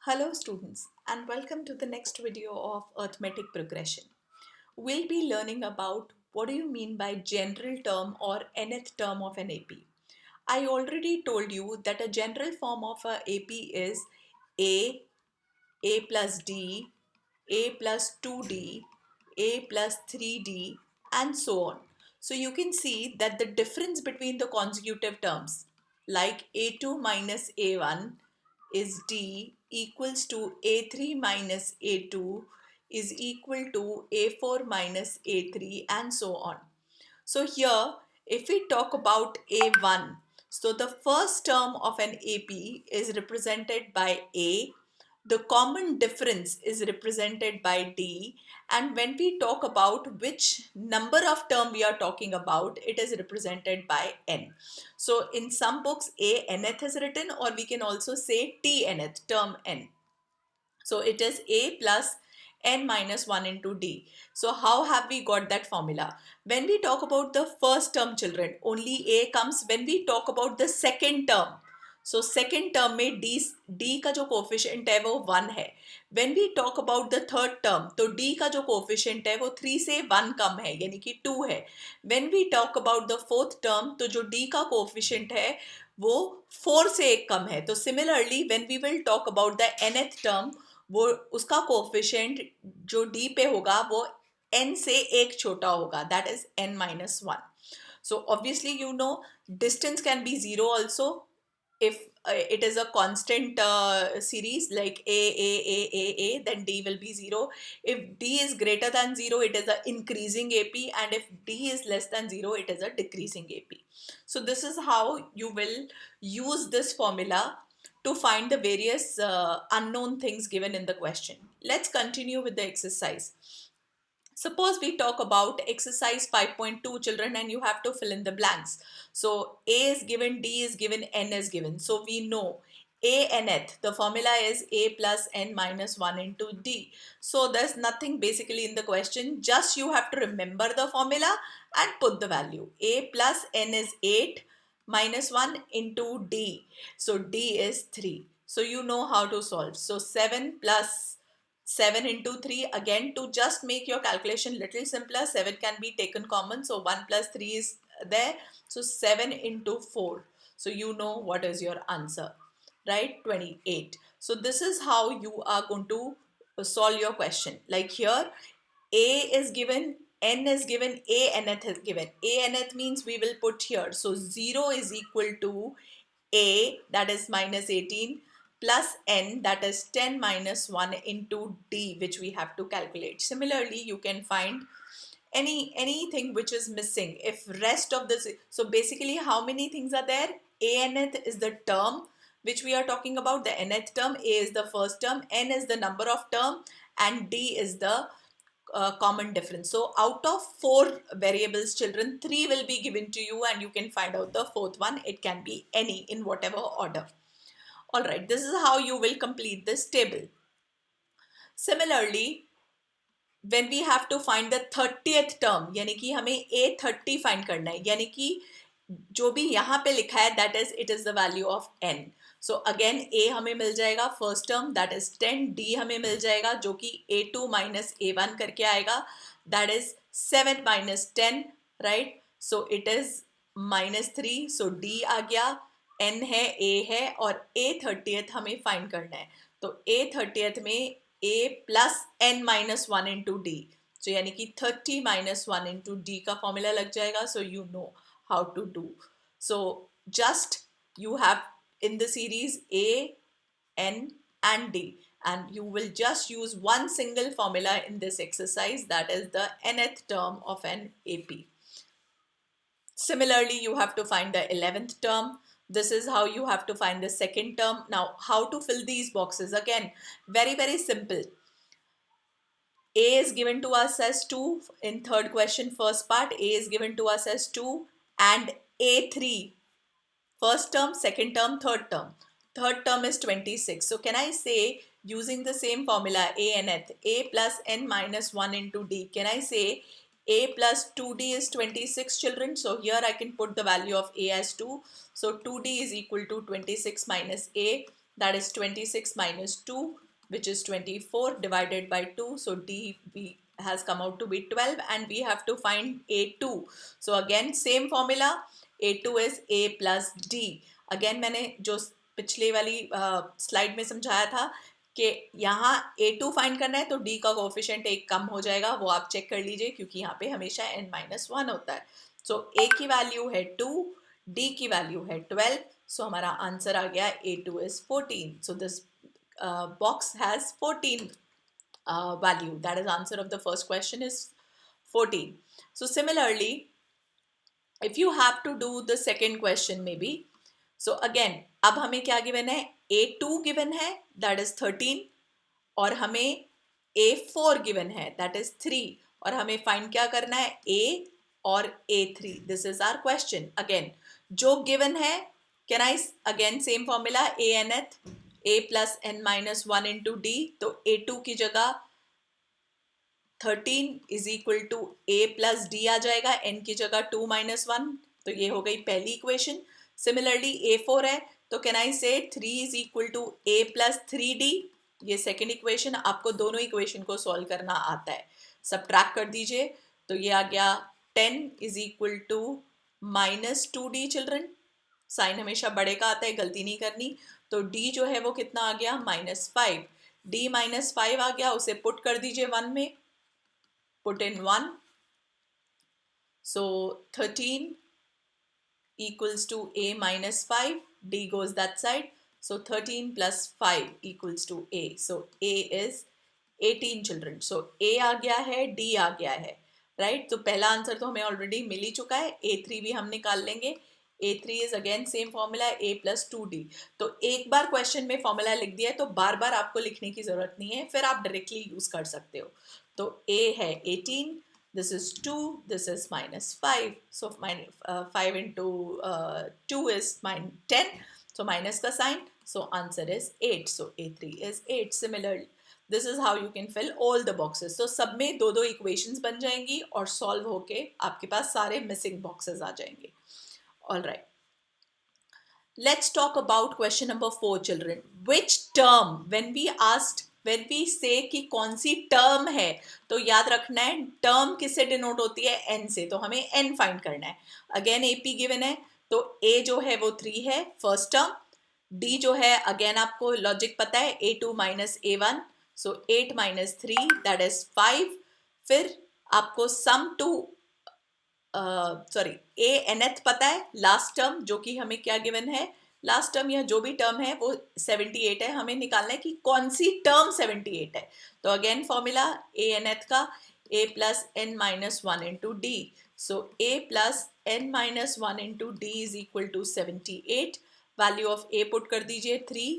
Hello students and welcome to the next video of arithmetic progression. We'll be learning about what do you mean by general term or nth term of an AP. I already told you that a general form of a AP is A, A plus D, A plus 2D, A plus 3D and so on. So you can see that the difference between the consecutive terms like A2 minus A1 is D equals to A3 minus A2 is equal to A4 minus A3 and so on. So here, if we talk about A1, so the first term of an AP is represented by A, the common difference is represented by D, and when we talk about which number of term we are talking about, it is represented by N. So in some books, A nth is written, or we can also say T nth, term N. So it is A plus n minus 1 into d. So how have we got that formula? When we talk about the first term children, only A comes. When we talk about the second term, so second term में d का जो coefficient है वो 1 है. When we talk about the third term, तो d का जो coefficient है वो 3 से 1 कम है यानी कि 2 है. When we talk about the fourth term, तो जो d का कोफिशिएंट है वो 4 से 1 कम है. तो similarly when we will talk about the nth term, वो उसका कोफिशिएंट जो डी पे होगा वो n से एक छोटा होगा, that is n minus 1. So obviously you know distance can be 0 also if it is a constant series like a, then d will be 0. If d is greater than 0, it is a increasing AP, and if d is less than 0, it is a decreasing AP. So this is how you will use this formula to find the various unknown things given in the question. Let's continue with the exercise. Suppose we talk about exercise 5.2 children and you have to fill in the blanks. So A is given, D is given, N is given. So we know A nth, the formula is A plus N minus 1 into D. So there's nothing basically in the question, just you have to remember the formula and put the value. A plus N is 8 minus 1 into D. So D is 3. So you know how to solve. So 7 plus 7 into 3, again to just make your calculation little simpler, 7 can be taken common, so 1 plus 3 is there, so 7 into 4, so you know what is your answer, right? 28. So this is how you are going to solve your question. Like here, A is given, N is given, A nth is given. A nth means we will put here, so 0 is equal to A, that is minus 18, plus N, that is 10 minus 1 into D, which we have to calculate. Similarly, you can find anything which is missing. If rest of this, so basically how many things are there? A nth is the term which we are talking about, the nth term. A is the first term, N is the number of term, and D is the common difference. So out of 4 variables children, 3 will be given to you and you can find out the fourth one. It can be any in whatever order. Alright, this is how you will complete this table. Similarly, when we have to find the 30th term, यानी कि हमें A30 find करना है, यानी कि जो भी यहाँ पे लिखा है that is it is the value of n. So again A हमें मिल जाएगा first term, that is 10. D हमें मिल जाएगा जो कि A2 minus A1 करके आएगा, that is 7 minus 10, right? So it is minus 3. So D आ गया, N है, A है और A30th हमें find करना है. तो A30th में A plus N minus 1 into D. So यानी कि 30 minus 1 into D का formula लग जाएगा. So you know how to do. So just you have in the series A, N and D, and you will just use one single formula in this exercise, that is the nth term of an AP. Similarly, you have to find the 11th term. This is how you have to find the second term. Now, how to fill these boxes? Again, very simple. A is given to us as 2 in third question, first part. A is given to us as 2 and A3. First term, second term, third term. Third term is 26. So can I say using the same formula A and nth, A plus N minus 1 into D, can I say A plus 2D is 26 children? So here I can put the value of A as 2. So 2D is equal to 26 minus A. that is 26 minus 2, which is 24 divided by 2. So D has come out to be 12, and we have to find A2. So again same formula, A2 is A plus D. Again मैंने जो पिछले वाली slide में समझाया था कि यहाँ A2 find करना है तो D का कोफिशिएंट एक कम हो जाएगा, वो आप चेक कर लीजिए क्योंकि यहाँ पे हमेशा n-1 होता है. सो A की वैल्यू है 2, D की वैल्यू है 12. सो हमारा आंसर आ गया A2 is 14. So this box has 14 value. That is answer of the first question is 14. So similarly, if you have to do the second question maybe, so again अब हमें क्या given है, A2 given है that is 13, और हमें A4 given है that is 3, और हमें find क्या करना है, A और A3. This is our question. Again जो given है, can I again same formula, A nth, A plus n minus 1 into D. तो A2 की जगह 13 is equal to A plus D आ जाएगा, n की जगह 2 minus 1. तो ये हो गई पहली इक्वेशन. सिमिलरली A4 है तो कैन आई से 3 is equal to A plus 3D. ये सेकेंड इक्वेशन. आपको दोनों इक्वेशन को सॉल्व करना आता है. सबट्रैक्ट कर दीजिए तो ये आ गया 10 is equal to minus 2D. Children sign हमेशा बड़े का आता है, गलती नहीं करनी. तो D जो है वो कितना आ गया, -5. D -5 आ गया, उसे पुट कर दीजिए 1 में. Put in 1. So 13 equals to A minus 5. D goes that side. So 13 plus 5 equals to A. So A is 18 children. So A आ गया है, D आ गया है, right? तो पहला आंसर तो हमें ऑलरेडी मिल ही चुका है. A3 भी हम निकाल लेंगे. A3 is again same formula, A plus 2D. तो एक बार क्वेश्चन में फॉर्मूला लिख दिया है तो बार बार आपको लिखने की जरूरत नहीं है, फिर आप डायरेक्टली यूज कर सकते हो. तो A है 18, this is 2, this is -5. So 5 into 2 is 10. So minus का sign. So answer is 8. So A3 is 8. Similarly, this is how you can fill all the boxes. So सब में दो equations बन जाएंगी और solve होके आपके पास सारे missing boxes आ जाएंगे. All right. Let's talk about question number 4, children. Which term, when we say कि कौन सी टर्म है, तो याद रखना है टर्म किससे डिनोट होती है, n से. तो हमें n फाइंड करना है. अगेन AP गिवन है तो A जो है वो 3 है, फर्स्ट टर्म. D जो है अगेन आपको लॉजिक पता है, A2 माइनस A1. So 8 minus 3 that is 5. फिर आपको सम टू A nth पता है, लास्ट टर्म जो कि हमें क्या गिवन है, लास्ट टर्म या जो भी टर्म है वो 78 है. हमें निकालना है कि कौन सी टर्म 78 है. तो अगेन फॉर्मूला A nth का A plus n minus 1 into D. So A plus n minus 1 into D is equal to 78. Value of A put कर दीजिए 3.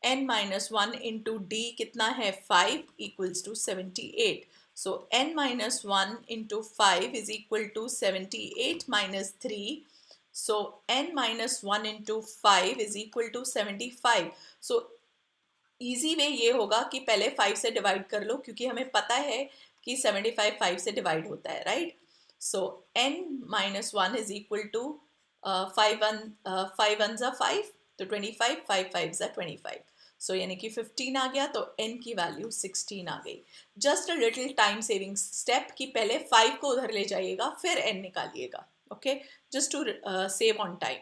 n minus 1 into D कितना है 5 equals to 78. So n minus 1 into 5 is equal to 78 minus 3. So n minus 1 into 5 is equal to 75. So easy way ये होगा कि पहले 5 से divide कर लो क्योंकि हमें पता है कि 75 5 से डिवाइड होता है, right. So n minus 1 is equal to 5 ones are 5, तो 25, 5 5s are 25. सो यानी कि 15 आ गया तो n की वैल्यू 16 आ गई. Just a little time saving step कि पहले 5 को उधर ले जाइएगा फिर n निकालिएगा, okay, just to save on time.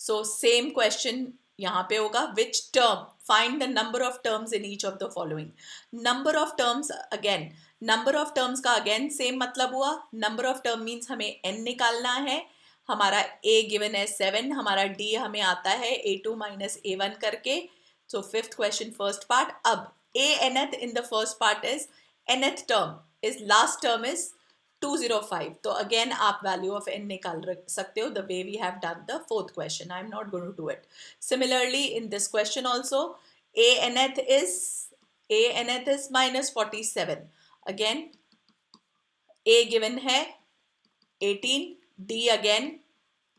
So same question यहाँ पे होगा. Which term, find the number of terms in each of the following. Number of terms, again number of terms का अगेन सेम मतलब हुआ. Number of term means हमें n निकालना है. हमारा A गिवन है 7, हमारा D हमें आता है A2 माइनस A1 करके. So fifth question, first part. अब A nth in the first part is nth term is last term is 205. तो again आप value of n निकाल सकते हो the way we have done the fourth question. I am not going to do it. Similarly in this question also A nth is minus 47. Again A given है 18, D again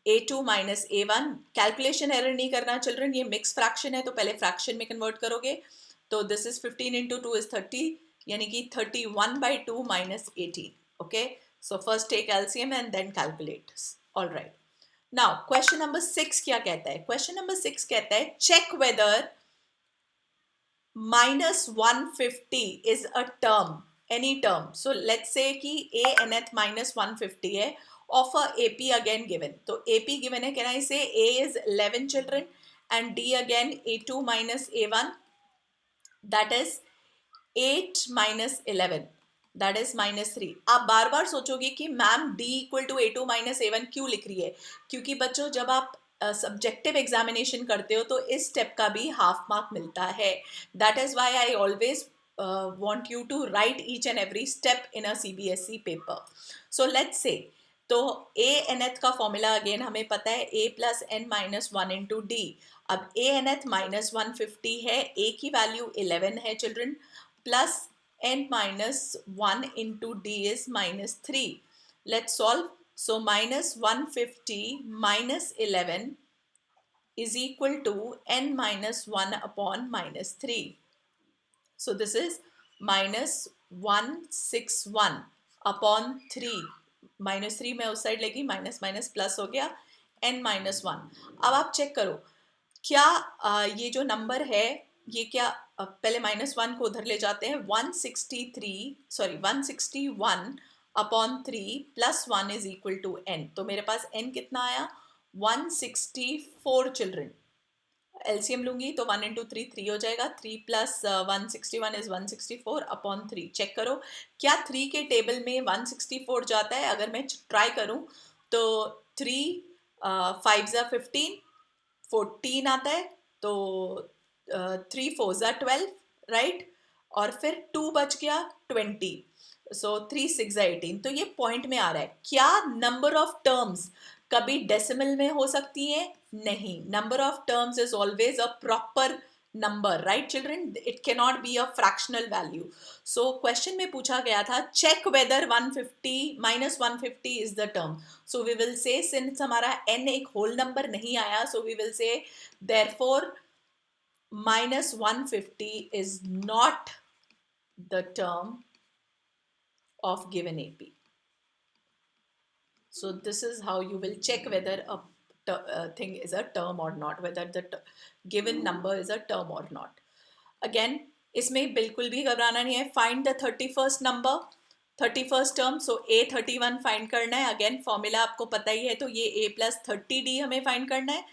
A2 माइनस A1. Calculation error नहीं करना children, ये mix fraction है तो पहले fraction में convert करोगे. तो दिस इज 15 into 2 is 30, यानी कि 31/2 minus 18. Okay, so first take LCM and then calculate. All right, now question number 6 क्या कहता है? क्वेश्चन नंबर 6 कहता है check whether -150 is a term, any term. So let's say कि a nth -150 है of a AP again given. तो AP given है, can I say A is 11 children and D again A2 minus A1, that is 8 minus 11, that is -3. आप बार बार सोचोगे कि ma'am D equal to A2 माइनस A1 क्यों लिख रही है? क्योंकि बच्चों जब आप सब्जेक्टिव एग्जामिनेशन करते हो तो इस स्टेप का भी हाफ मार्क मिलता है. That is why I always want you to write each and every step in a CBSE paper. So let's say, तो a nth का फॉर्मूला अगेन हमें पता है a plus n minus one into D. अब a nth minus 150 है, a की value 11 है children, plus n minus 1 into d is -3. Let's solve. So minus 150 minus 11 is equal to n minus 1 upon -3. So this is -161 upon 3. -3 में उस side लगी, minus minus plus हो गया, n -1. अब आप चेक करो क्या ये जो नंबर है ये क्या, पहले -1 को उधर ले जाते हैं, 161 upon 3 plus 1 is equal to n. तो मेरे पास n कितना आया? 164 चिल्ड्रन. एलसीएम लूंगी तो 1 इंटू 3 3 हो जाएगा, 3 प्लस 161 इज 164 अपॉन 3. चेक करो क्या 3 के टेबल में 164 जाता है? अगर मैं ट्राई करूं तो 3 5 ज़ा 15, 14 आता है, तो 3 4 ज़ा 12, राइट, और फिर 2 बच गया 20, सो 3 6 ज़ा 18. तो ये पॉइंट में आ रहा है क्या नंबर ऑफ टर्म्स कभी डेसिमल में हो सकती है? नहीं. Number of terms is always a proper number, right children, it cannot be a fractional value. So question में पूछा गया था check whether 150 -150 is the term. So we will say since हमारा n एक होल नंबर नहीं आया, so we will say therefore -150 is not the term of given AP. So this is how you will check whether a thing is a term or not, whether the given number is a term or not. Again, इसमें बिल्कुल भी घबराना नहीं है. Find the 31st number, 31st term. So A31 find करना है. Again formula आपको पता ही है, तो ये A प्लस 30D हमें फाइंड करना है.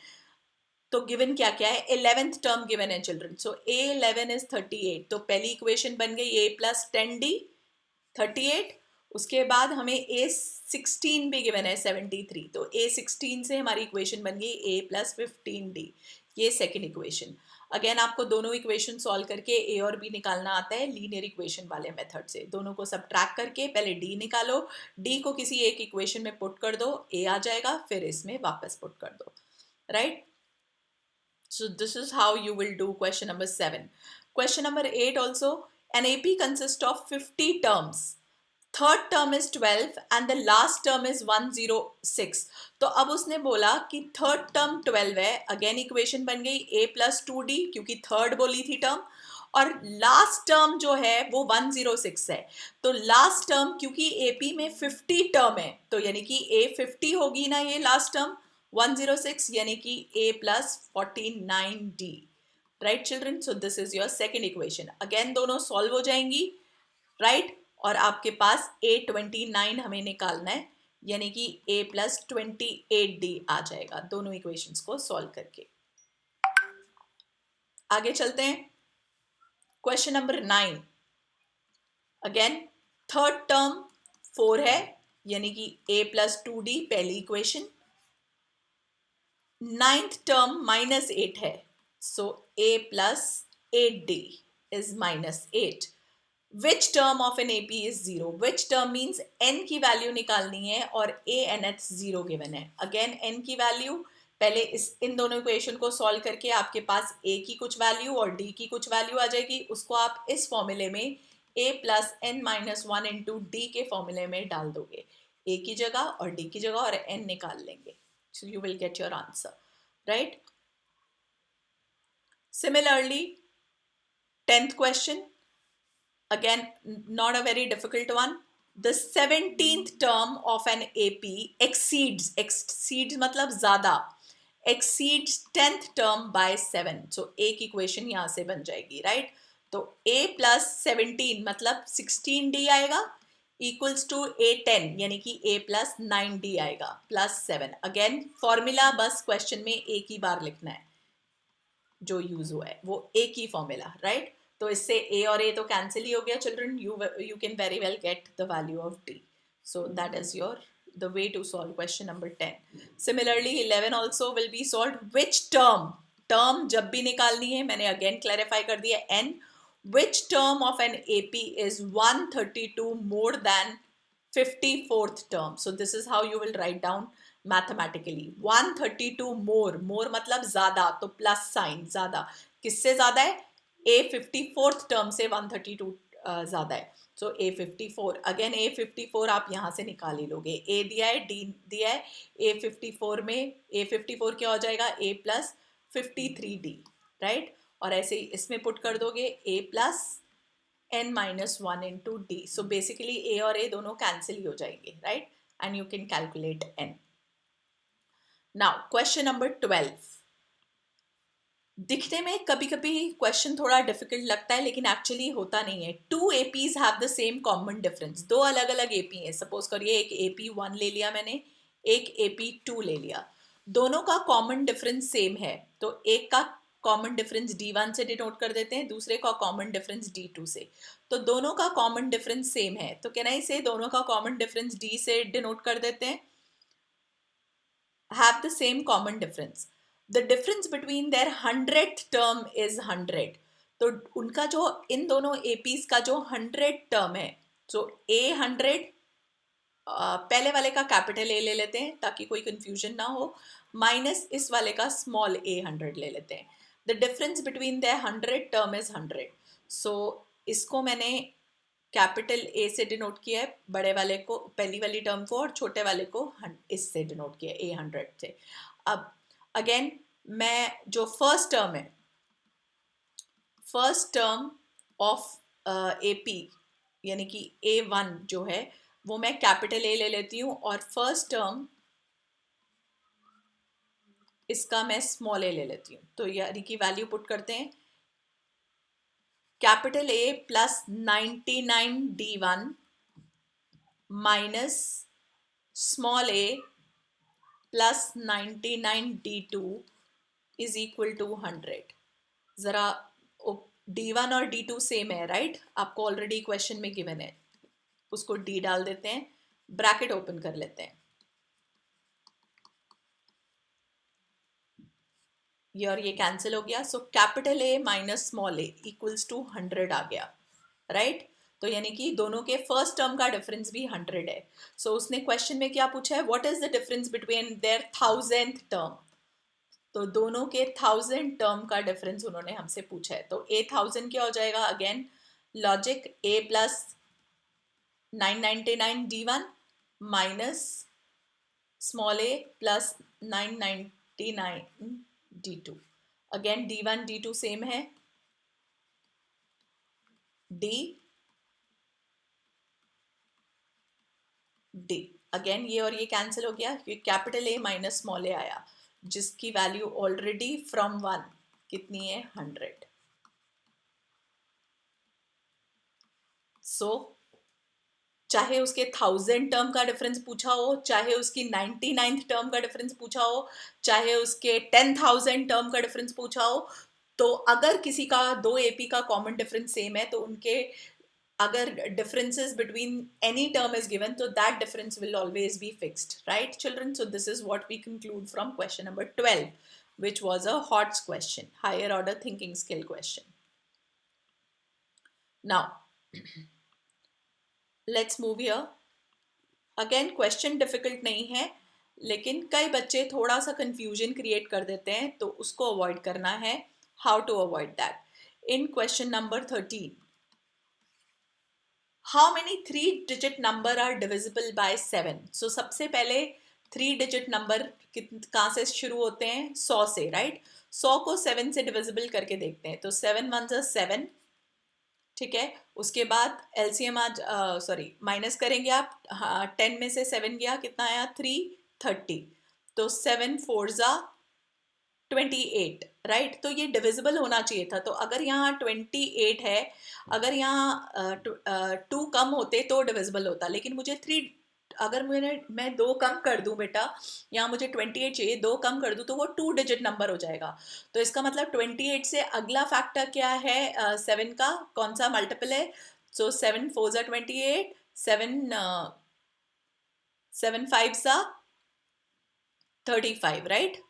तो गिवन क्या क्या है? 11th टर्म गिवन है चिल्ड्रन. So A11 is 38. तो पहली इक्वेशन बन गई A प्लस 10D 38. उसके बाद हमें A16 भी गिवन है 73. तो A16 से हमारी इक्वेशन बन गई A प्लस 15D. ये सेकेंड इक्वेशन. अगेन आपको दोनों इक्वेशन सॉल्व करके A और B निकालना आता है लीनियर इक्वेशन वाले मेथड से. दोनों को सबट्रैक्ट करके पहले D निकालो, D को किसी एक इक्वेशन में पुट कर दो, A आ जाएगा, फिर इसमें वापस पुट कर दो, right. So this is how you will do question number 7. Question number 8 also, an AP consists of 50 terms. Third term is 12 and the last term is 106. तो अब उसने बोला कि थर्ड टर्म 12 है. अगेन इक्वेशन बन गई A प्लस 2D क्योंकि third बोली थी टर्म, और लास्ट टर्म जो है वो 106 है. तो लास्ट टर्म क्योंकि AP में 50 टर्म है, तो यानी कि A 50 होगी ना, ये लास्ट टर्म 106 यानी कि A plus 49D, right children. So this is your second equation. Again दोनों सॉल्व हो जाएंगी, राइट, और आपके पास A29 हमें निकालना है, यानी कि A प्लस 28D आ जाएगा दोनों इक्वेशंस को सॉल्व करके. आगे चलते हैं. Question number 9. Again third term 4 है, यानी कि A प्लस 2D पहली इक्वेशन. नाइन्थ टर्म -8 है, सो A plus 8D is -8. Which term of an AP is 0? Which term means n की वैल्यू निकालनी है और a nth 0 गिवन है. अगेन n की वैल्यू पहले इन दोनों इक्वेशन को सॉल्व करके आपके पास a की कुछ वैल्यू और d की कुछ वैल्यू आ जाएगी. उसको आप इस फॉर्मूले में a plus n minus 1 into D के फॉर्मूले में डाल दोगे, a की जगह और d की जगह, और n निकाल लेंगे. So you will get your answer, right? Similarly, 10th question. Again, not a very difficult one. The 17th term of an AP exceeds मतलब ज्यादा, exceeds 10th term by 7. So एक इक्वेशन यहां से बन जाएगी, राइट? तो a प्लस 17 मतलब 16d आएगा इक्वल्स टू a10, यानी कि a प्लस 9d आएगा प्लस 7. अगेन फॉर्मूला बस क्वेश्चन में एक ही बार लिखना है, जो यूज हुआ है वो एक ही फॉर्मूला, राइट? तो इससे a और a तो कैंसिल ही हो गया children. You can very well get the value of d. So that is the way to solve question number 10. Similarly 11 also will be solved. Which term जब भी निकालनी है, मैंने again clarify कर दिया n. Which term of an AP is 132 more than 54th term? So this is how you will write down mathematically. 132 more मतलब ज्यादा, तो प्लस साइन ज्यादा. किससे ज्यादा है? a 54th टर्म से 132 ज्यादा है. सो A54, अगेन A54 आप यहाँ से निकाल ही लोगे. A दिया है, D दिया है. A54 में A54 क्या हो जाएगा? A plus 53D, right? और ऐसे ही इसमें पुट कर दोगे A plus n minus 1 into D. So basically A और A दोनों कैंसिल ही हो जाएंगे, right? And you can calculate n. Now question number 12. दिखने में कभी कभी क्वेश्चन थोड़ा डिफिकल्ट लगता है, लेकिन एक्चुअली होता नहीं है. Two APs have the same common difference. दो अलग अलग एपी है. सपोज करिए एक AP1 ले लिया मैंने, एक AP2 ले लिया. दोनों का कॉमन डिफरेंस सेम है, तो एक का कॉमन डिफरेंस D1 से डिनोट कर देते हैं, दूसरे का कॉमन डिफरेंस D2 से. तो दोनों का कॉमन डिफरेंस सेम है, तो कैन आई से दोनों का कॉमन डिफरेंस D से डिनोट कर देते हैं. have the same common difference. The difference between their 100th term is 100. तो उनका जो इन दोनों एपीज का जो 100 टर्म है, तो A100 पहले वाले का कैपिटल A ले लेते हैं ताकि कोई कंफ्यूजन ना हो, माइनस इस वाले का स्मॉल A100 ले लेते हैं. The difference between the 100 term is 100. सो इसको मैंने कैपिटल ए से डिनोट किया है, बड़े वाले को, पहली वाली टर्म को, और छोटे वाले को इससे डिनोट किया है A100 से. अब अगेन मैं जो फर्स्ट टर्म है, फर्स्ट टर्म ऑफ AP यानी कि A1 जो है वो मैं कैपिटल A ले लेती हूँ, और फर्स्ट टर्म इसका मैं स्मॉल a ले लेती हूँ. तो यानी कि वैल्यू पुट करते हैं, capital A plus 99D1 minus small a plus 99D2 is equal to 100. जरा D1 और D2 सेम है, राइट? आपको ऑलरेडी क्वेश्चन में गिवन है. उसको D डाल देते हैं, ब्रैकेट ओपन कर लेते हैं, ये और ये कैंसिल हो गया. So capital A minus small a equals to 100 आ गया, राइट? तो यानी कि दोनों के फर्स्ट टर्म का डिफरेंस भी 100 है. सो उसने क्वेश्चन में क्या पूछा है? What is the difference between their 1000th term. तो दोनों के 1000 टर्म का डिफरेंस उन्होंने हमसे पूछा है. तो A1000 क्या हो जाएगा? Again logic, A plus 999D1 minus small a plus 999D2. Again D1 D2 same है, D D. अगेन ये और ये कैंसिल हो गया क्योंकि capital A minus small a आया, जिसकी वैल्यू ऑलरेडी फ्रॉम 1 कितनी है? 100. सो चाहे उसके 1000 टर्म का डिफरेंस पूछा हो, चाहे उसकी 99th टर्म का डिफरेंस पूछा हो, चाहे उसके 10,000 टर्म का डिफरेंस पूछा हो, तो अगर किसी का दो एपी का कॉमन डिफरेंस सेम है, तो उनके अगर differences between any term is given, so that difference will always be fixed, right children? So this is what we conclude from question number 12, which was a HOTS question, higher order thinking skill question. Now let's move here. Again question difficult नहीं है, लेकिन कई बच्चे थोड़ा सा confusion create कर देते हैं, तो उसको avoid करना है. How to avoid that? In question number 13, how many 3-digit number are divisible by 7? So सबसे पहले 3-digit number कहाँ से शुरू होते हैं? 100 से, राइट? 100 को 7 से डिविजिबल करके देखते हैं. तो 7 1s are 7, ठीक है, उसके बाद एलसीएम आज सॉरी माइनस करेंगे आप, हाँ 10 में से 7 गया, कितना आया 330, तो 7 4 जा 28, राइट। तो ये डिविजिबल होना चाहिए था, तो अगर यहाँ 28 है, अगर यहाँ 2 कम होते तो डिविजिबल होता, लेकिन मुझे 3, अगर मैं 2 कम कर दूं बेटा, यहाँ मुझे 28 चाहिए, 2 कम कर दूं तो वो 2 डिजिट नंबर हो जाएगा। तो इसका मतलब 28 से अगला फैक्टर क्या है, 7 का कौन सा मल्टीपल है, सो 7 4 जा 28, 7 5 जा 35, राइट।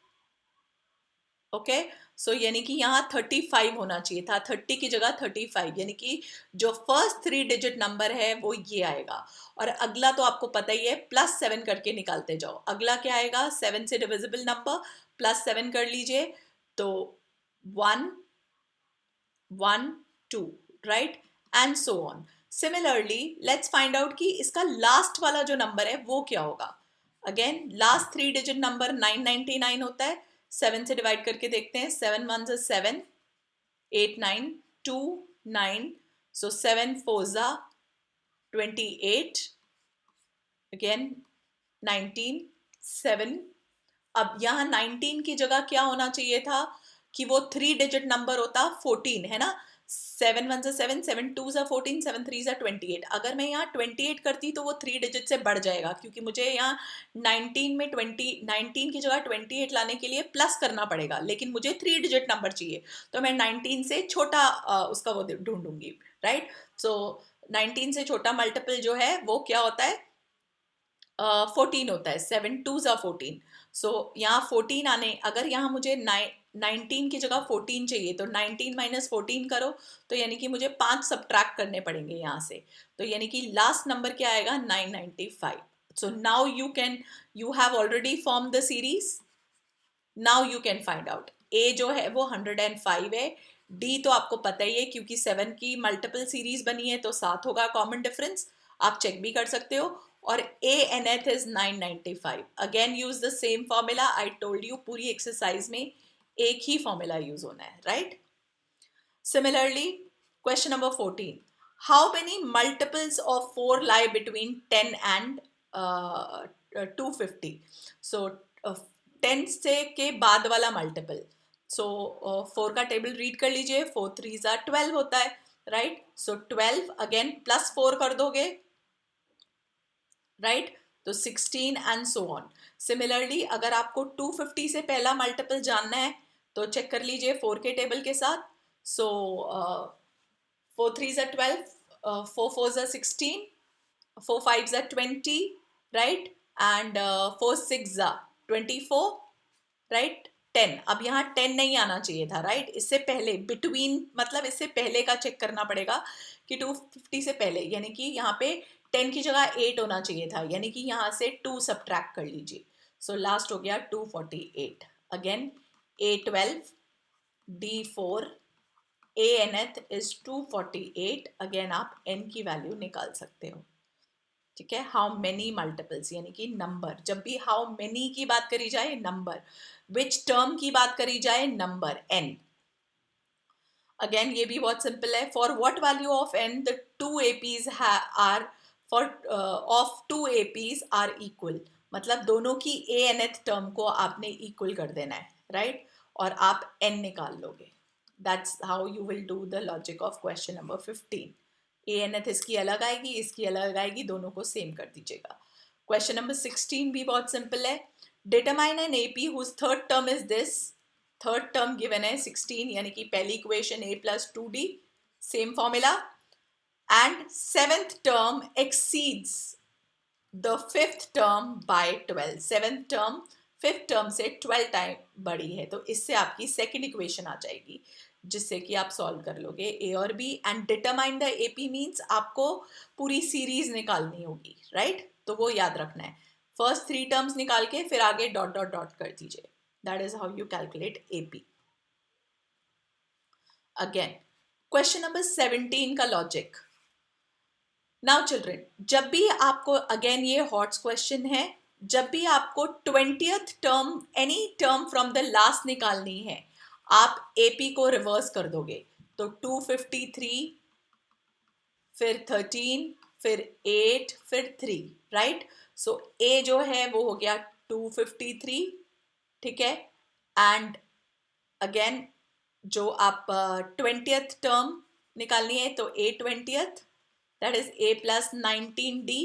ओके, सो यानी कि यहाँ 35 होना चाहिए था, 30 की जगह 35, यानी कि जो फर्स्ट 3 डिजिट नंबर है वो ये आएगा। और अगला तो आपको पता ही है, +7 करके निकालते जाओ। अगला क्या आएगा, 7 से डिविजिबल नंबर, +7 कर लीजिए, तो 1 1 2, right, and so on. Similarly let's find out कि इसका लास्ट वाला जो नंबर है वो क्या होगा। अगेन लास्ट 3 डिजिट नंबर 999 होता है, 7 से डिवाइड करके देखते हैं, 7 1 से 7, 8 9 2 9, सो 7 4 जा 28, अगेन 19 7। अब यहाँ 19 की जगह क्या होना चाहिए था कि वो 3 डिजिट नंबर होता 14, है ना। 7 1 से 7, 7 2 जा 14, 7 3 जा 28। अगर मैं यहाँ 28 करती तो वो 3 डिजिट से बढ़ जाएगा, क्योंकि मुझे यहाँ 19 में 19 की जगह 28 लाने के लिए प्लस करना पड़ेगा, लेकिन मुझे 3 डिजिट नंबर चाहिए, तो मैं 19 से छोटा उसका वो ढूंढूंगी, राइट। सो 19 से छोटा मल्टीपल जो है वो क्या होता है, 14 होता है, 7 2 जा 14। सो यहाँ 14 आने, अगर यहाँ मुझे 19 की जगह 14 चाहिए, तो 19 माइनस 14 करो, तो यानी कि मुझे 5 सब्ट्रैक्ट करने पड़ेंगे यहाँ से, तो यानी कि लास्ट नंबर क्या आएगा, 995। So now you have already form the series, now you can find out. A जो है वो 105 है, डी तो आपको पता ही है क्योंकि 7 की मल्टीपल सीरीज बनी है तो 7 होगा कॉमन डिफरेंस, आप चेक भी कर सकते हो। और ए nth is 995। Again use the same formula, I told you पूरी एक्सरसाइज में एक ही फॉर्मूला यूज होना है, right. Similarly question number 14, how many multiples of 4 lie between 10 and 250। सो 10 से के बाद वाला मल्टीपल, सो 4 का टेबल रीड कर लीजिए, 4 3 जा 12 होता है, राइट। सो 12 अगेन +4 कर दोगे, राइट, तो 16 एंड सो ऑन। सिमिलरली अगर आपको 250 से पहला मल्टीपल जानना है तो चेक कर लीजिए 4 के टेबल के साथ। सो 4 3 जा 12, 4 4 जा 16, 4 5 जा 20, राइट, एंड 4 6 जा 24, राइट, 10। अब यहाँ 10 नहीं आना चाहिए था, राइट, इससे पहले बिटवीन, मतलब इससे पहले का चेक करना पड़ेगा कि 250 से पहले, यानी कि यहाँ पे 10 की जगह 8 होना चाहिए था, यानी कि यहाँ से 2 सब्ट्रैक्ट कर लीजिए। सो लास्ट हो गया 248। Again A12, D4, A nth is 248। Again आप n की वैल्यू निकाल सकते हो, ठीक है। हाउ मेनी मल्टीपल्स यानी कि नंबर, जब भी हाउ मेनी की बात करी जाए नंबर, विच टर्म की बात करी जाए नंबर n। अगेन ये भी बहुत सिंपल है, for what value of n the two APs are for of two APs are equal, मतलब दोनों की a nth टर्म को आपने इक्वल कर देना है, राइट, और आप n निकाल लोगे। That's how you will do the logic of question number 15। A nth इसकी अलग आएगी, इसकी अलग आएगी, दोनों को सेम कर दीजिएगा। क्वेश्चन नंबर 16 भी बहुत सिंपल है, determine an AP whose third term is this. Third term given है 16, यानी कि पहली equation a + 2d, same formula, and seventh term exceeds the fifth term by 12। Seventh term fifth term से 12 time बड़ी है, तो इससे आपकी सेकंड इक्वेशन आ जाएगी, जिससे कि आप सॉल्व कर लोगे ए और बी। And determine the AP means आपको पूरी सीरीज निकालनी होगी, राइट, तो वो याद रखना है, फर्स्ट 3 टर्म्स निकाल के फिर आगे डॉट डॉट डॉट कर दीजिए। That is how you calculate AP. Again question number 17 का लॉजिक। नाउ चिल्ड्रन, जब भी आपको, अगेन ये हॉट्स क्वेश्चन है, जब भी आपको 20th term, any term from the last निकालनी है, आप एपी को रिवर्स कर दोगे, तो 253 फिर 13, फिर 8, फिर 3, राइट। सो ए जो है वो हो गया 253, ठीक है। एंड अगेन जो आप 20th टर्म निकालनी है तो A20th, दैट इज A+19D।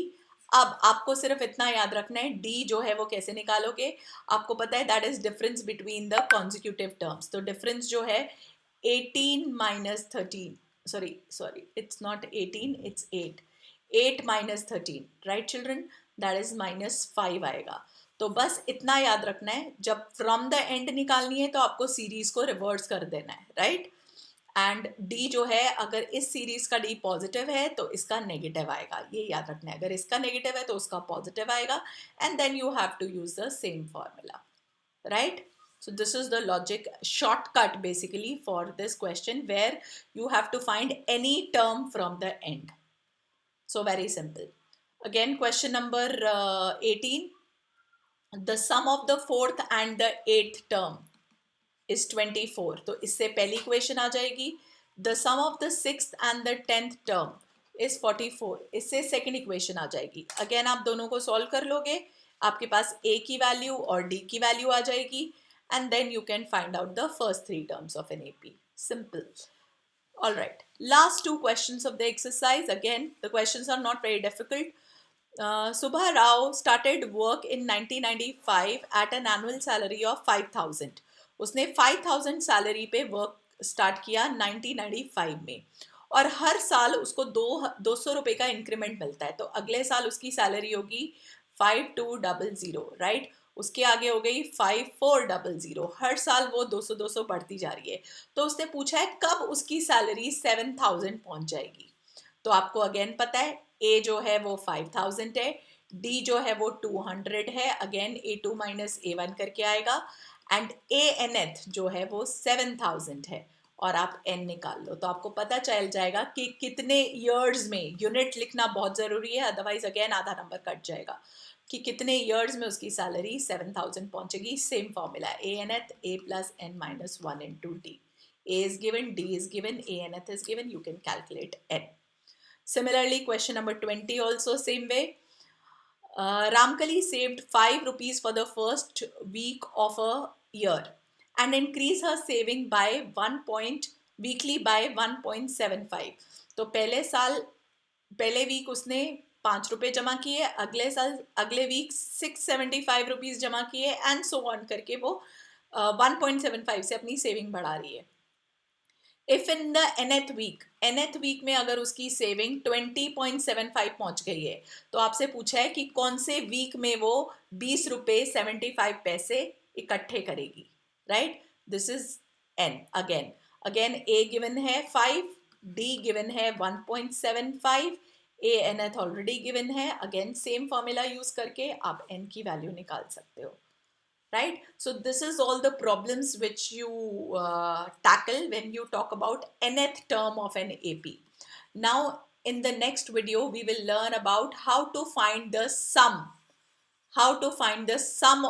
अब आपको सिर्फ इतना याद रखना है, D जो है वो कैसे निकालोगे, आपको पता है that is difference between the consecutive terms. तो डिफरेंस जो है 18 minus 13, sorry it's not 18, it's 8, 8 minus 13, right children, that is -5 आएगा। तो बस इतना याद रखना है, जब फ्रॉम द एंड निकालनी है तो आपको सीरीज को रिवर्स कर देना है, राइट। एंड डी जो है, अगर इस सीरीज का डी पॉजिटिव है तो इसका नेगेटिव आएगा, ये याद रखना है। अगर इसका नेगेटिव है तो उसका पॉजिटिव आएगा, and then you have to use the same formula, right? So this is the logic shortcut basically for this question, where you have to find any term from the end. So very simple. Again, question number 18. The sum of the fourth and the eighth term is 24. तो इससे पहली equation आ जाएगी। The sum of the sixth and the 10th term is 44. इससे second equation आ जाएगी। Again आप दोनों को solve कर लोगे, आपके पास a की वैल्यू और d की वैल्यू आ जाएगी, and then you can find out the first three terms of an AP. Simple. All right. Last two questions of the exercise. Again, the questions are not very difficult. Subha Rao started work in 1995 at an annual salary of 5,000. उसने 5,000 salary पे work start किया 1995 में, और हर साल उसको 200 रुपए का increment मिलता है। तो अगले साल उसकी सैलरी होगी 5200, राइट। उसके आगे हो गई 5400, हर साल वो 200 बढ़ती जा रही है। तो उसने पूछा है कब उसकी सैलरी 7,000 पहुंच जाएगी। तो आपको अगेन पता है, ए जो है वो 5,000 है, डी जो है वो 200 है, अगेन A2 माइनस A1 करके आएगा, एंड ANth जो है वो 7,000 है, और आप n निकाल लो तो आपको पता चल जाएगा कि कितने ईयर्स में, यूनिट लिखना बहुत जरूरी है, अदरवाइज अगेन आधा नंबर कट जाएगा, कि कितने ईयर्स में उसकी सैलरी 7,000 पहुंचेगी। Same formula, ANth A+n-1 into D. A is given, D is given, ANth is given, you can calculate n. Similarly, question number 20 also same way. Ramkali saved 5 rupees for the first week of a year and increase her saving by 1 point weekly by 1.75. तो पहले week उसने 5 रुपए जमा किए, अगले week 675 rupees जमा किए, and so on करके वो 1.75 से अपनी सेविंग बढ़ा रही है। If in the nth week में अगर उसकी सेविंग 20.75 पहुंच गई है, तो आपसे पूछा है कि कौन से वीक में वो 20 रुपए 75 पैसे इकट्ठे करेगी, right. This is n। Again a given है 5, d गिवन है 1.75, ANth ऑलरेडी गिवन है। अगेन सेम फॉर्मूला यूज करके आप n की वैल्यू निकाल सकते हो, right? So this is all the problems which you tackle when you talk about nth term of an AP. Now in the next video we will learn about how to find the sum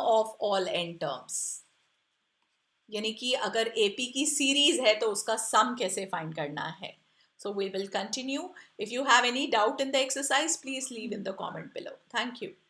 of all n terms. यानी कि अगर AP की series है तो उसका सम कैसे find करना है. So we will continue. If you have any doubt in the exercise, please leave in the comment below. Thank you.